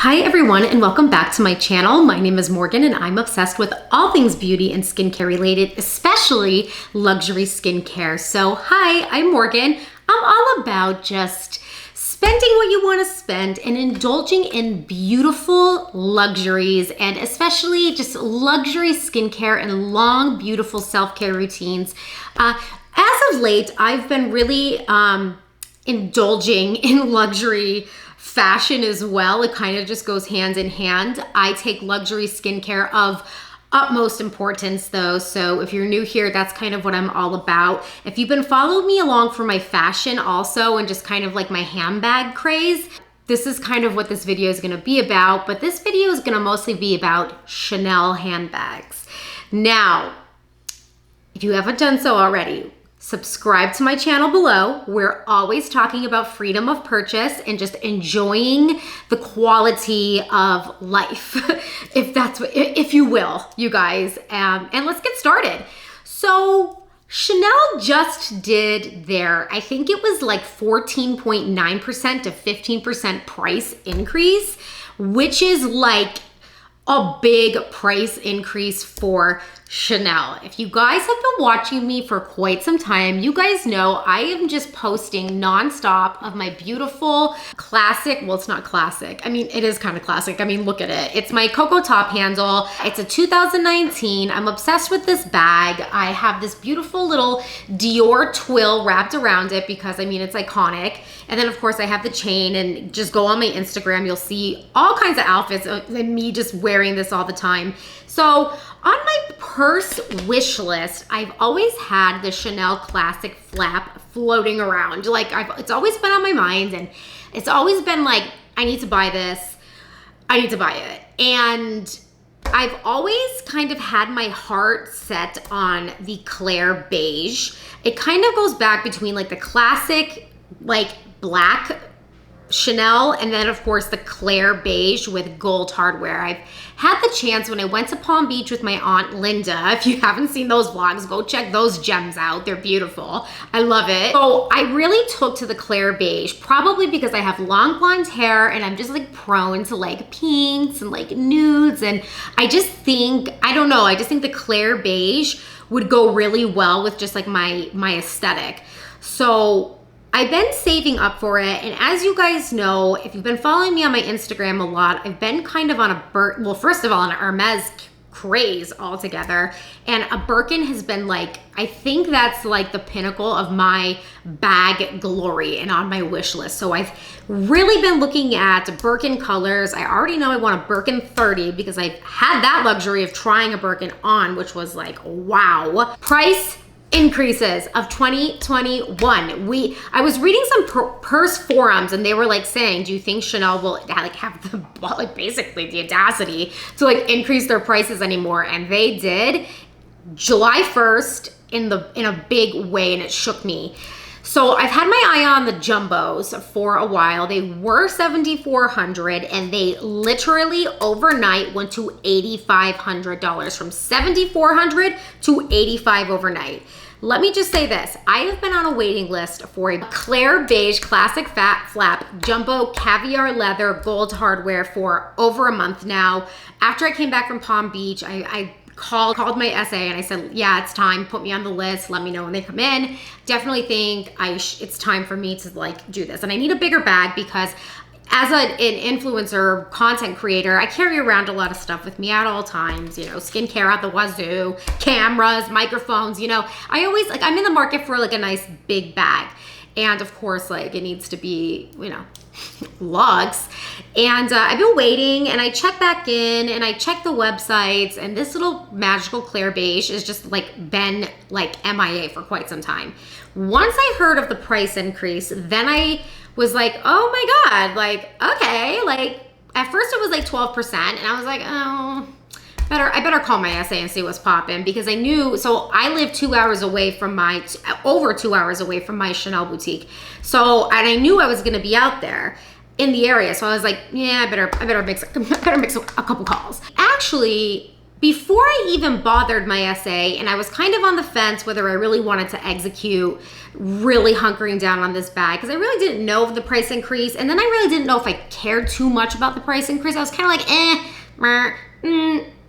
Hi everyone and welcome back to my channel. My name is Morgan and I'm obsessed with all things beauty and skincare related, especially luxury skincare. So hi, I'm Morgan. I'm all about just spending what you want to spend and indulging in beautiful luxuries and especially just luxury skincare and long, beautiful self-care routines. As of late, I've been really indulging in luxury fashion as well. It kind of just goes hand in hand. I take luxury skincare of utmost importance though. So if you're new here, that's kind of what I'm all about. If you've been following me along for my fashion also and just kind of like my handbag craze, this is kind of what this video is going to be about. But this video is going to mostly be about Chanel handbags. Now, if you haven't done so already, subscribe to my channel below. We're always talking about freedom of purchase and just enjoying the quality of life, if you will, you guys. And let's get started. So Chanel just did their, I think it was like 14.9% to 15% price increase, which is like a big price increase for Chanel. If you guys have been watching me for quite some time, you guys know I am just posting nonstop of my beautiful classic, well, it's not classic. I mean, it is kind of classic. I mean, look at it. It's my Coco top handle. It's a 2019. I'm obsessed with this bag. I have this beautiful little Dior twill wrapped around it because I mean, it's iconic. And then of course I have the chain, and just go on my Instagram. You'll see all kinds of outfits of me just wearing this all the time. So on my purse wish list, I've always had the Chanel Classic Flap floating around. Like it's always been on my mind, and it's always been like, I need to buy this. I need to buy it. And I've always kind of had my heart set on the Clair beige. It kind of goes back between like the classic, like black Chanel, and then of course the Clair beige with gold hardware. I've had the chance when I went to Palm Beach with my aunt Linda. If you haven't seen those vlogs, go check those gems out. They're beautiful. I love it. So I really took to the Clair beige, probably because I have long blonde hair and I'm just like prone to like pinks and like nudes. And I just think, I don't know, I just think the Clair beige would go really well with just like my aesthetic. So I've been saving up for it, and as you guys know, if you've been following me on my Instagram a lot, I've been kind of on a well, first of all, an hermes craze altogether, and a Birkin has been like, I think that's like the pinnacle of my bag glory and on my wish list. So I've really been looking at Birkin colors. I already know I want a Birkin 30 because I've had that luxury of trying a Birkin on, which was like, wow. Price increases of 2021. I was reading some purse forums and they were like saying, do you think Chanel will like have the like basically the audacity to like increase their prices anymore? And they did July 1st in a big way, and it shook me. So I've had my eye on the jumbos for a while. They were $7,400 and they literally overnight went to $8,500, from $7,400 to $8,500 overnight. Let me just say this. I have been on a waiting list for a Clair beige classic flap jumbo caviar leather gold hardware for over a month now. After I came back from Palm Beach, I called my SA and I said, yeah, it's time, put me on the list, let me know when they come in. Definitely think it's time for me to like do this. And I need a bigger bag because as an influencer content creator, I carry around a lot of stuff with me at all times, you know, skincare out the wazoo, cameras, microphones, you know, I always like, I'm in the market for like a nice big bag. And of course, like it needs to be, you know, luxe. And I've been waiting, and I check back in and I check the websites, and this little magical Clair beige has just like been like MIA for quite some time. Once I heard of the price increase, then I was like, oh my God, like, okay, like at first it was like 12%, and I was like, oh, I better call my SA and see what's popping, because I knew, so I live 2 hours away from over 2 hours away from my Chanel boutique. So, and I knew I was gonna be out there in the area. So I was like, yeah, I better mix a couple calls. Actually, before I even bothered my essay, and I was kind of on the fence whether I really wanted to execute really hunkering down on this bag, because I really didn't know of the price increase, and then I really didn't know if I cared too much about the price increase. I was kind of like,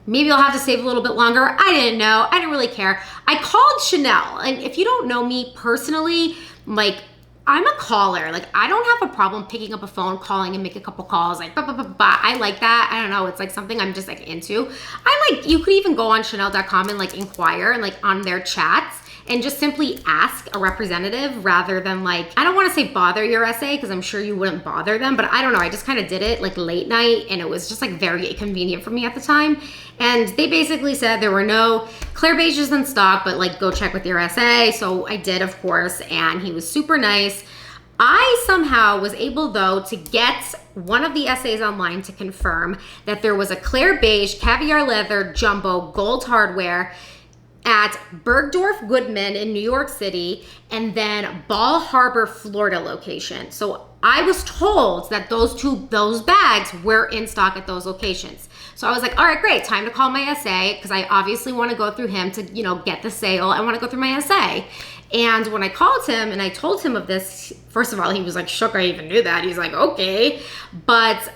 maybe I'll have to save a little bit longer. I didn't know. I didn't really care. I called Chanel, and if you don't know me personally, like, I'm a caller. Like, I don't have a problem picking up a phone, calling and make a couple calls. Like, I like that. I don't know. It's like something I'm just like into. You could even go on chanel.com and like inquire and like on their chats and just simply ask a representative rather than like, I don't want to say bother your essay because I'm sure you wouldn't bother them, but I don't know. I just kind of did it like late night and it was just like very inconvenient for me at the time. And they basically said there were no Clair beiges in stock, but like go check with your essay. So I did, of course, and he was super nice. I somehow was able though to get one of the essays online to confirm that there was a Clair beige caviar leather jumbo gold hardware at Bergdorf Goodman in New York City, and then Ball Harbor, Florida location. So I was told that those bags were in stock at those locations. So I was like, all right, great, time to call my essay, because I obviously want to go through him to, get the sale. I want to go through my essay. And when I called him and I told him of this, first of all, he was like shook I even knew that. He's like, okay. But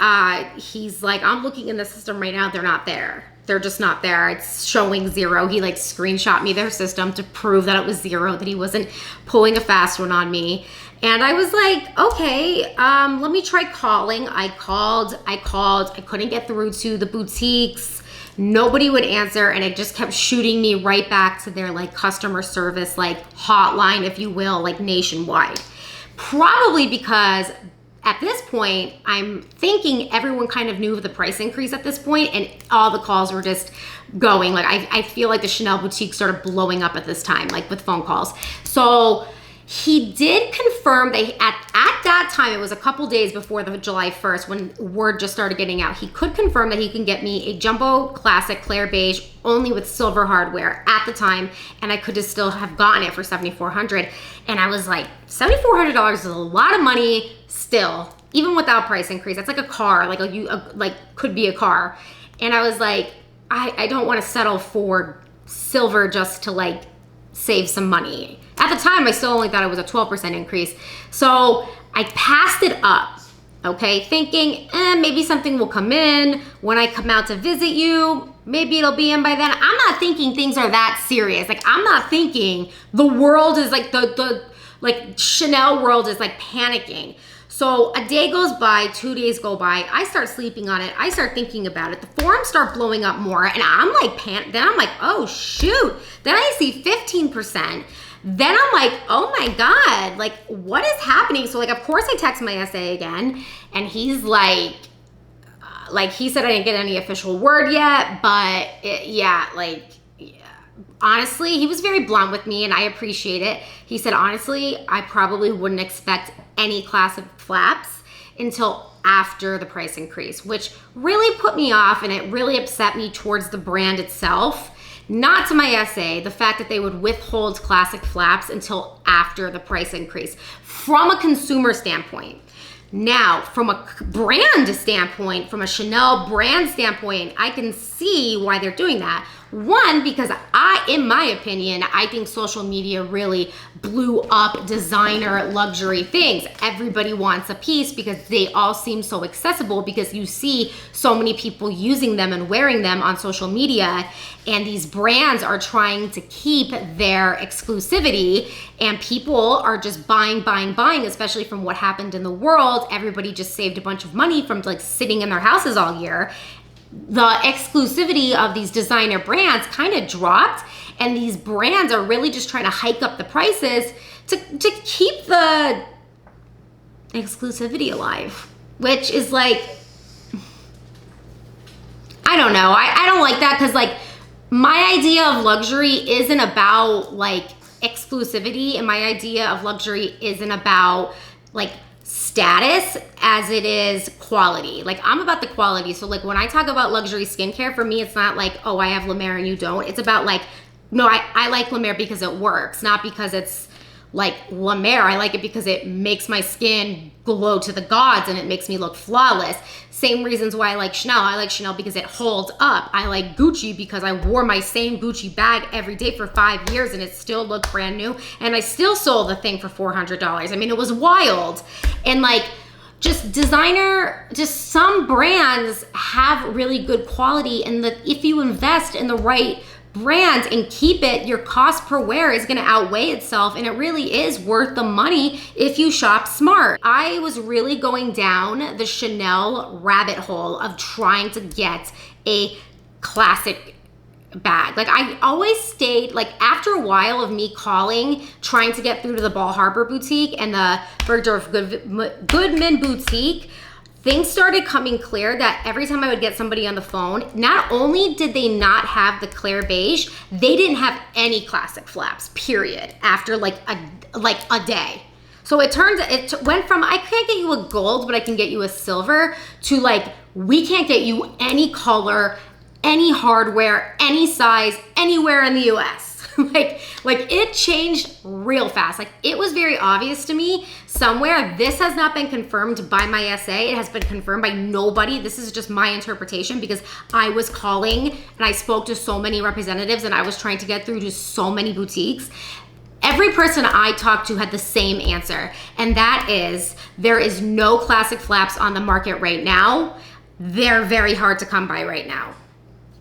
he's like, I'm looking in the system right now. They're not there. They're just not there. It's showing 0. He like screenshot me their system to prove that it was 0, that he wasn't pulling a fast one on me. And I was like, okay, let me try calling. I called. I couldn't get through to the boutiques. Nobody would answer, and it just kept shooting me right back to their like customer service, like hotline, if you will, like nationwide. Probably because at this point, I'm thinking everyone kind of knew of the price increase at this point, and all the calls were just going. Like I feel like the Chanel boutique started blowing up at this time, like with phone calls. So he did confirm that at that time, it was a couple days before the July 1st when word just started getting out. He could confirm that he can get me a jumbo classic Clair beige only with silver hardware at the time, and I could just still have gotten it for $7,400. And I was like, $7,400 is a lot of money still, even without price increase. That's like a car, like could be a car. And I was like, I don't want to settle for silver just to like save some money. At the time, I still only thought it was a 12% increase. So I passed it up, okay? Thinking, maybe something will come in when I come out to visit you. Maybe it'll be in by then. I'm not thinking things are that serious. Like, I'm not thinking the world is like, the Chanel world is like panicking. So a day goes by, 2 days go by, I start sleeping on it, I start thinking about it, the forums start blowing up more, and I'm like, then I'm like, oh shoot, then I see 15%, then I'm like, oh my God, like what is happening? So like, of course I text my essay again, and he's like he said I didn't get any official word yet, but honestly, he was very blunt with me and I appreciate it. He said, honestly, I probably wouldn't expect any classic flaps until after the price increase, which really put me off and it really upset me towards the brand itself. Not to my essay, the fact that they would withhold classic flaps until after the price increase from a consumer standpoint. Now, from a brand standpoint, from a Chanel brand standpoint, I can see why they're doing that. One, because in my opinion, I think social media really blew up designer luxury things. Everybody wants a piece because they all seem so accessible because you see so many people using them and wearing them on social media, and these brands are trying to keep their exclusivity, and people are just buying, especially from what happened in the world. Everybody just saved a bunch of money from like sitting in their houses all year. The exclusivity of these designer brands kind of dropped, and these brands are really just trying to hike up the prices to keep the exclusivity alive, which is like, I don't know. I don't like that, because like my idea of luxury isn't about like exclusivity, and my idea of luxury isn't about like status as it is quality. Like, I'm about the quality. So like when I talk about luxury skincare, for me, it's not like, oh, I have La Mer and you don't. It's about like, no, I like La Mer because it works, not because it's like La Mer. I like it because it makes my skin glow to the gods and it makes me look flawless. Same reasons why I like Chanel. I like Chanel because it holds up. I like Gucci because I wore my same Gucci bag every day for 5 years and it still looked brand new. And I still sold the thing for $400. I mean, it was wild. And like, just designer, just some brands have really good quality, and if you invest in the right brands and keep it, your cost per wear is going to outweigh itself, and it really is worth the money if you shop smart. I was really going down the Chanel rabbit hole of trying to get a classic bag. Like I always stayed, like after a while of me calling, trying to get through to the Bal Harbour boutique and the Bergdorf Goodman boutique, things started coming clear that every time I would get somebody on the phone, not only did they not have the Clair beige, they didn't have any classic flaps, period, after like a day. So it went from, I can't get you a gold, but I can get you a silver, to like, we can't get you any color, any hardware, any size, anywhere in the US. like it changed real fast. Like it was very obvious to me somewhere. This has not been confirmed by my SA. It has been confirmed by nobody. This is just my interpretation because I was calling and I spoke to so many representatives and I was trying to get through to so many boutiques. Every person I talked to had the same answer, and that is there is no classic flaps on the market right now. They're very hard to come by right now.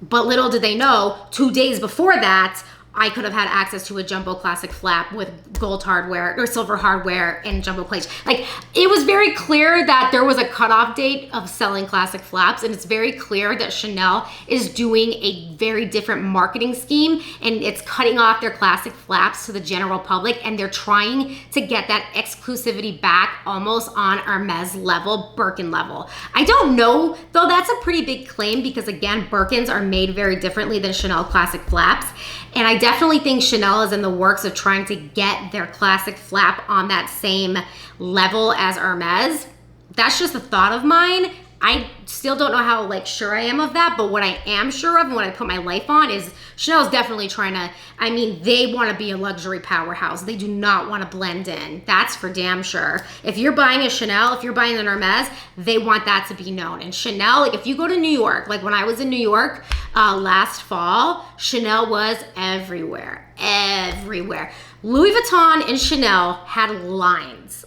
But little did they know, 2 days before that, I could have had access to a jumbo classic flap with gold hardware or silver hardware and jumbo plates. Like it was very clear that there was a cutoff date of selling classic flaps, and it's very clear that Chanel is doing a very different marketing scheme and it's cutting off their classic flaps to the general public, and they're trying to get that exclusivity back almost on Hermes level, Birkin level. I don't know, though that's a pretty big claim because again, Birkins are made very differently than Chanel classic flaps. And I definitely think Chanel is in the works of trying to get their classic flap on that same level as Hermes. That's just a thought of mine. I still don't know how like sure I am of that, but what I am sure of and what I put my life on is Chanel's definitely trying to, I mean, they want to be a luxury powerhouse. They do not want to blend in. That's for damn sure. If you're buying a Chanel, if you're buying an Hermes, they want that to be known. And Chanel, like if you go to New York, like when I was in New York last fall, Chanel was everywhere, everywhere. Louis Vuitton and Chanel had lines,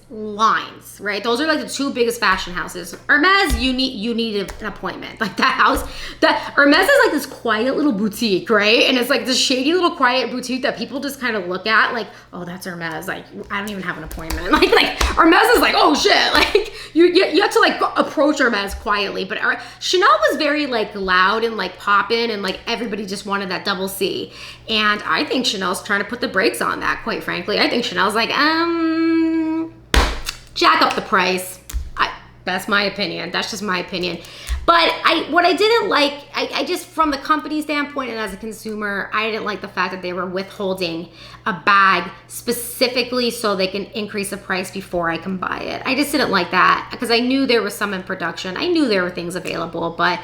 right? Those are like the two biggest fashion houses. Hermes, you need an appointment. Like that house, that Hermes is like this quiet little boutique, right? And it's like this shady little quiet boutique that people just kind of look at like, oh, that's Hermes. Like I don't even have an appointment. Like Hermes is like, oh shit. Like you have to like approach Hermes quietly. But Chanel was very like loud and like poppin', and like everybody just wanted that double C. And I think Chanel's trying to put the brakes on that, quite frankly. I think Chanel's like, jack up the price. That's my opinion. That's just my opinion. But what I didn't like, I just, from the company standpoint and as a consumer, I didn't like the fact that they were withholding a bag specifically so they can increase the price before I can buy it. I just didn't like that because I knew there was some in production. I knew there were things available, but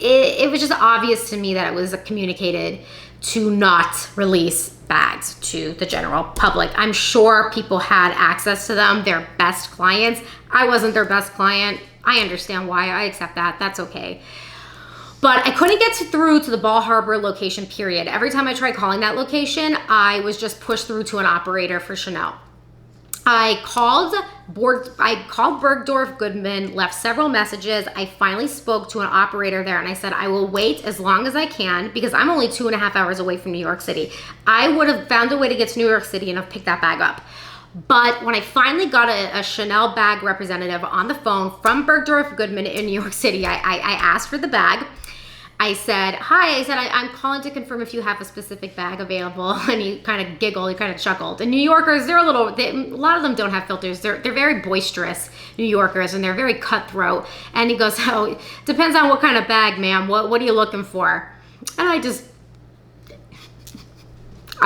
it was just obvious to me that it was communicated to not release bags to the general public. I'm sure people had access to them, their best clients. I wasn't their best client. I understand why. I accept that. That's okay. But I couldn't get through to the Bal Harbour location, period. Every time I tried calling that location, I was just pushed through to an operator for Chanel. I called Bergdorf Goodman, left several messages. I finally spoke to an operator there and I said, I will wait as long as I can because I'm only 2.5 hours away from New York City. I would have found a way to get to New York City and have picked that bag up. But when I finally got a Chanel bag representative on the phone from Bergdorf Goodman in New York City, I asked for the bag. I said, hi, I said, I'm calling to confirm if you have a specific bag available. And he kind of giggled, he kind of chuckled. And New Yorkers, a lot of them don't have filters. They're very boisterous, New Yorkers, and they're very cutthroat. And he goes, oh, depends on what kind of bag, ma'am. What are you looking for? And I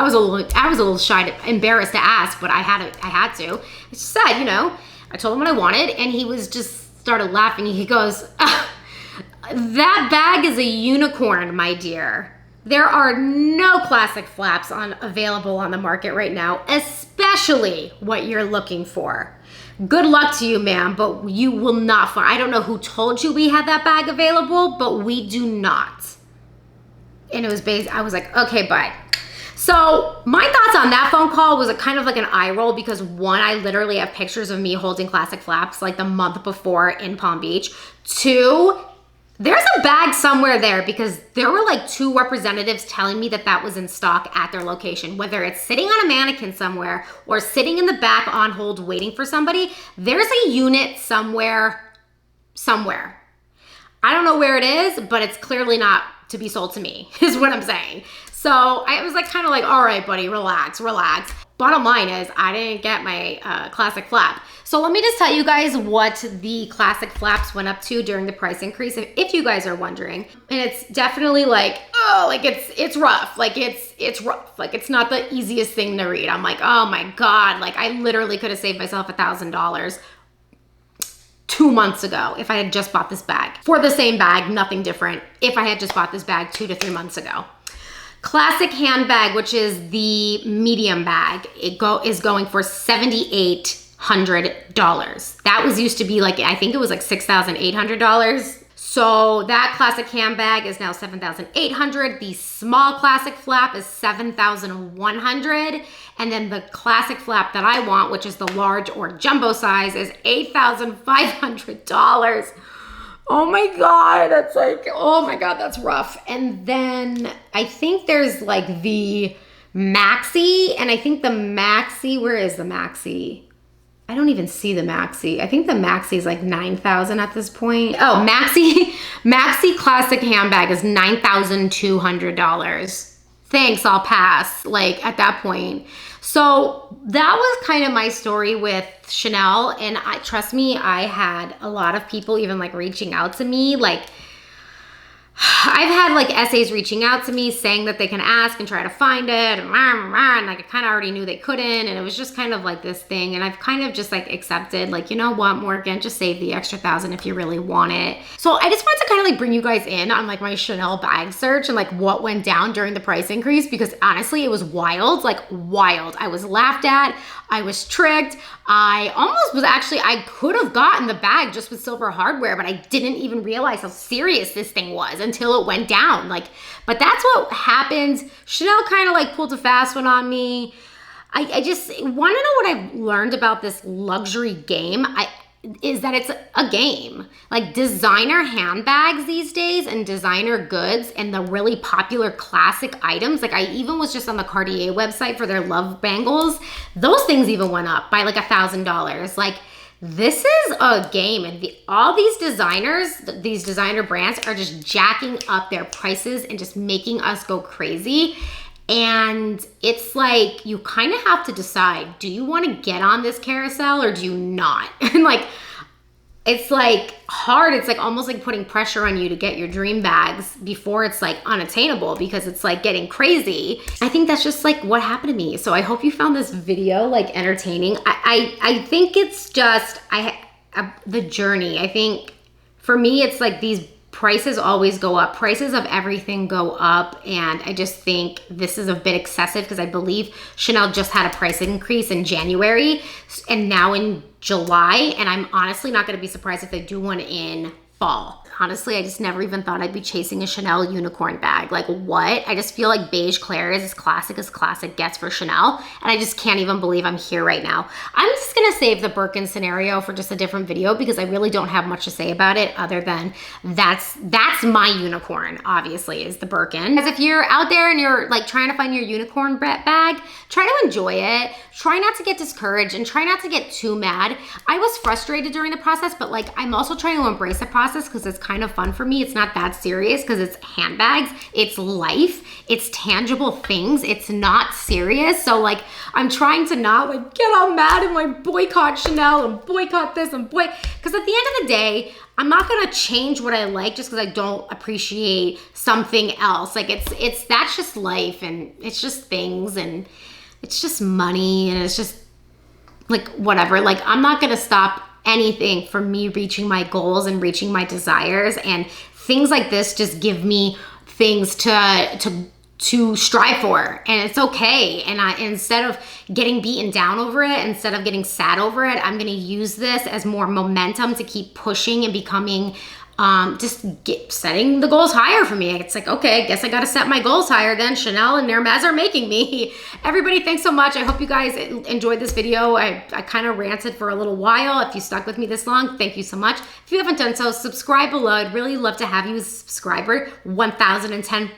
was a little shy, embarrassed to ask, but I had to. I just said, I told him what I wanted, and he was just started laughing. He goes, that bag is a unicorn, my dear. There are no classic flaps available on the market right now, especially what you're looking for. Good luck to you, ma'am, but you will not find. I don't know who told you we had that bag available, but we do not. And it was based, I was like, okay, bye. So my thoughts on that phone call was a kind of like an eye roll because one, I literally have pictures of me holding classic flaps like the month before in Palm Beach. Two, there's a bag somewhere there because there were like 2 representatives telling me that that was in stock at their location. Whether it's sitting on a mannequin somewhere or sitting in the back on hold waiting for somebody, there's a unit somewhere. I don't know where it is, but it's clearly not to be sold to me, is what I'm saying. So I was like, kind of like, all right, buddy, relax. Bottom line is I didn't get my classic flap. So let me just tell you guys what the classic flaps went up to during the price increase, if you guys are wondering. And it's definitely like, oh, like it's rough. Like it's rough. Like it's not the easiest thing to read. I'm like, oh my God. Like I literally could have saved myself $1,000 2 months ago if I had just bought this bag. For the same bag, nothing different, if I had just bought this bag 2 to 3 months ago. Classic handbag, which is the medium bag, is going for $7,800. That was used to be like, I think it was like $6,800. So that classic handbag is now $7,800. The small classic flap is $7,100. And then the classic flap that I want, which is the large or jumbo size, is $8,500. Oh my God, that's like, oh my God, that's rough. And then I think there's like the maxi, and I think the maxi, where is the maxi? I don't even see the maxi. I think the maxi is like $9,000 at this point. Oh, maxi classic handbag is $9,200. Thanks, I'll pass, like at that point. So that was kind of my story with Chanel. And trust me, I had a lot of people even like reaching out to me. Like I've had like essays reaching out to me saying that they can ask and try to find it, and like I kind of already knew they couldn't, and it was just kind of like this thing, and I've kind of just like accepted, like, you know what, Morgan, just save the extra $1,000 if you really want it. So I just wanted to kind of like bring you guys in on like my Chanel bag search and like what went down during the price increase, because honestly, it was wild, like wild. I was laughed at, I was tricked. I could have gotten the bag just with silver hardware, but I didn't even realize how serious this thing was until it went down. Like, but that's what happened. Chanel kind of like pulled a fast one on me. I just want to know what I've learned about this luxury game. Is that it's a game. Like designer handbags these days and designer goods and the really popular classic items. Like I even was just on the Cartier website for their love bangles. Those things even went up by like $1,000. Like this is a game, and all these designers, these designer brands are just jacking up their prices and just making us go crazy. And it's like, you kind of have to decide, do you want to get on this carousel or do you not? And like, it's like hard. It's like almost like putting pressure on you to get your dream bags before it's like unattainable, because it's like getting crazy. I think that's just like what happened to me. So I hope you found this video like entertaining. I think it's just, the journey. I think for me, it's like these prices always go up. Prices of everything go up. And I just think this is a bit excessive, because I believe Chanel just had a price increase in January and now in July. And I'm honestly not going to be surprised if they do one in fall. Honestly, I just never even thought I'd be chasing a Chanel unicorn bag. Like what? I just feel like beige clair is as classic gets for Chanel. And I just can't even believe I'm here right now. I'm just gonna save the Birkin scenario for just a different video, because I really don't have much to say about it other than that's my unicorn, obviously, is the Birkin. Because if you're out there and you're like trying to find your unicorn bag, try to enjoy it. Try not to get discouraged and try not to get too mad. I was frustrated during the process, but like I'm also trying to embrace the process because it's kind of fun for me. It's not that serious because it's handbags, it's life, it's tangible things. It's not serious. So like I'm trying to not like get all mad and like boycott Chanel and boycott this and because at the end of the day, I'm not gonna change what I like just because I don't appreciate something else. Like that's just life, and it's just things, and it's just money, and it's just like whatever. Like I'm not gonna stop anything from me reaching my goals and reaching my desires, and things like this just give me things to to strive for, and it's okay. And instead of getting beaten down over it, instead of getting sad over it, I'm gonna use this as more momentum to keep pushing and becoming, setting the goals higher for me. It's like, okay, I guess I gotta set my goals higher then. Chanel and Hermes are making me. Everybody, thanks so much. I hope you guys enjoyed this video. I kind of ranted for a little while. If you stuck with me this long, thank you so much. If you haven't done so, subscribe below. I'd really love to have you as a subscriber. 1010%.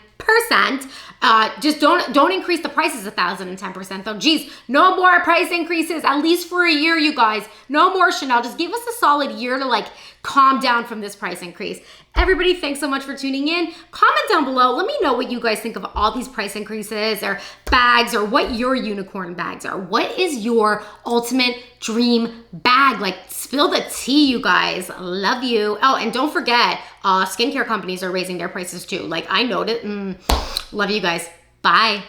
Just don't increase the prices 1010% though. Geez, no more price increases, at least for a year, you guys. No more, Chanel. Just give us a solid year to like calm down from this price increase. Everybody, thanks so much for tuning in. Comment down below. Let me know what you guys think of all these price increases or bags, or what your unicorn bags are. What is your ultimate dream bag? Like, spill the tea, you guys. Love you. Oh, and don't forget, skincare companies are raising their prices too. Like, I noticed. Love you guys. Bye.